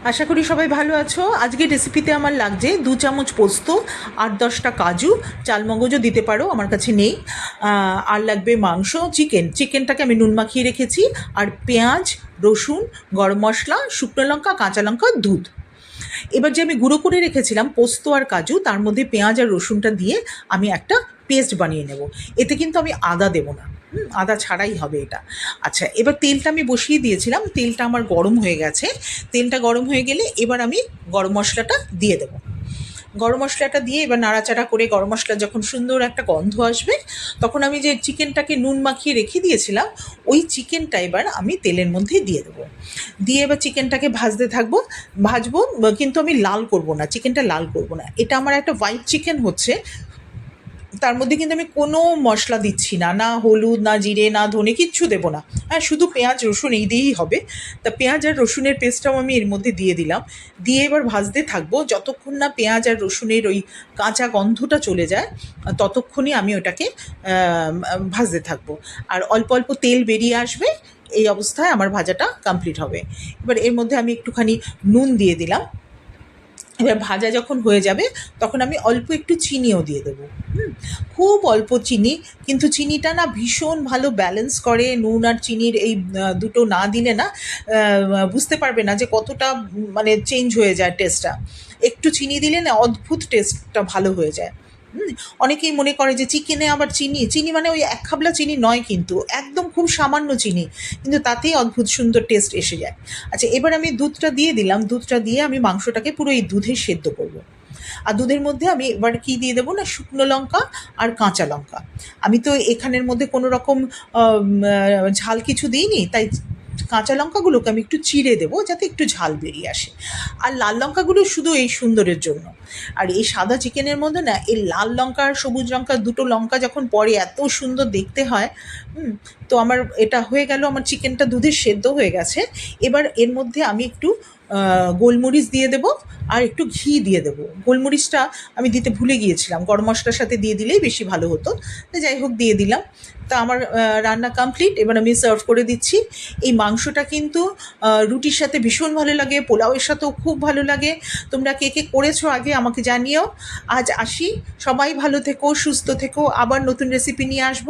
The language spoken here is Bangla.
আশা করি সবাই ভালো আছো। আজকে রেসিপিতে আমার লাগছে 2 চামচ পোস্ত, 8-10টা কাজু, চালমগজও দিতে পারো, আমার কাছে নেই। আর লাগবে মাংস, চিকেনটাকে আমি নুন মাখিয়ে রেখেছি, আর পেঁয়াজ, রসুন, গরম মশলা, শুকনো লঙ্কা, কাঁচা লঙ্কা, দুধ। এবার যে আমি গুঁড়ো করে রেখেছিলাম পোস্ত আর কাজু, তার মধ্যে পেঁয়াজ আর রসুনটা দিয়ে আমি একটা পেস্ট বানিয়ে নেব। এতে কিন্তু আমি আদা দেবো না, আদা ছাড়াই হবে এটা। আচ্ছা, এবার তেলটা আমি বসিয়ে দিয়েছিলাম, তেলটা আমার গরম হয়ে গেছে। তেলটা গরম হয়ে গেলে এবার আমি গরম মশলাটা দিয়ে দেবো। গরম মশলাটা দিয়ে এবার নাড়াচাড়া করে গরম মশলা যখন সুন্দর একটা গন্ধ আসবে, তখন আমি যে চিকেনটাকে নুন মাখিয়ে রেখে দিয়েছিলাম, ওই চিকেনটা এবার আমি তেলের মধ্যে দিয়ে দেবো। দিয়ে এবার চিকেনটাকে ভাজবো, কিন্তু আমি লাল করব না, চিকেনটা লাল করব না। এটা আমার একটা হোয়াইট চিকেন হচ্ছে, তার মধ্যে কিন্তু আমি কোনো মশলা দিচ্ছি না, না হলুদ, না জিরে, না ধনে, কিচ্ছু দেবো না। হ্যাঁ, শুধু পেঁয়াজ রসুন এই দিয়েই হবে। তা পেঁয়াজ আর রসুনের পেস্টটাও আমি এর মধ্যে দিয়ে দিলাম। দিয়ে এবার ভাজতে থাকবো যতক্ষণ না পেঁয়াজ আর রসুনের ওই কাঁচা গন্ধটা চলে যায়, ততক্ষণই আমি ওটাকে ভাজতে থাকবো। আর অল্প অল্প তেল বেরিয়ে আসবে, এই অবস্থায় আমার ভাজাটা কমপ্লিট হবে। এবার এর মধ্যে আমি একটুখানি নুন দিয়ে দিলাম। এবার ভাজা যখন হয়ে যাবে, তখন আমি অল্প একটু চিনিও দিয়ে দেবো। খুব অল্প চিনি, কিন্তু চিনিটা না ভীষণ ভালো ব্যালেন্স করে। নুন আর চিনির এই দুটো না দিলে না বুঝতে পারবে না যে কতটা মানে চেঞ্জ হয়ে যায় টেস্টটা। একটু চিনি দিলে না অদ্ভুত টেস্টটা ভালো হয়ে যায়। অনেকেই মনে করে যে চিকেনে আবার চিনি মানে ওই এক খাবলা চিনি নয়, কিন্তু একদম খুব সামান্য চিনি, কিন্তু তাতেই অদ্ভুত সুন্দর টেস্ট এসে যায়। আচ্ছা, এবার আমি দুধটা দিয়ে দিলাম। দুধটা দিয়ে আমি মাংসটাকে পুরো এই দুধে সেদ্ধ করব। আর দুধের মধ্যে আমি এবার কী দিয়ে দেবো না, শুকনো লঙ্কা আর কাঁচা লঙ্কা। আমি তো এখানের মধ্যে কোনো রকম ঝাল কিছু দিইনি, তাই কাঁচা লঙ্কাগুলোকে আমি একটু চিড়ে দেবো যাতে একটু ঝাল বেরিয়ে আসে। আর লাল লঙ্কাগুলো শুধু এই সুন্দরের জন্য। আর এই সাদা চিকেনের মধ্যে না এই লাল লঙ্কা আর সবুজ লঙ্কা, দুটো লঙ্কা যখন পড়ে এত সুন্দর দেখতে হয়। তো আমার এটা হয়ে গেল, আমার চিকেনটা দুধে সেদ্ধ হয়ে গেছে। এবার এর মধ্যে আমি একটু গোলমরিচ দিয়ে দেবো, আর একটু ঘি দিয়ে দেবো। গোলমরিচটা আমি দিতে ভুলে গিয়েছিলাম, গরম মশলার সাথে দিয়ে দিলেই বেশি ভালো হতো। তো যাই হোক, দিয়ে দিলাম। তা আমার রান্না কমপ্লিট। এবার আমি সার্ভ করে দিচ্ছি। এই মাংসটা কিন্তু রুটির সাথে ভীষণ ভালো লাগে, পোলাওয়ের সাথেও খুব ভালো লাগে। তোমরা কে কে করেছো আগে আমাকে জানিও। আজ আসি, সবাই ভালো থেকো, সুস্থ থেকো, আবার নতুন রেসিপি নিয়ে আসবো।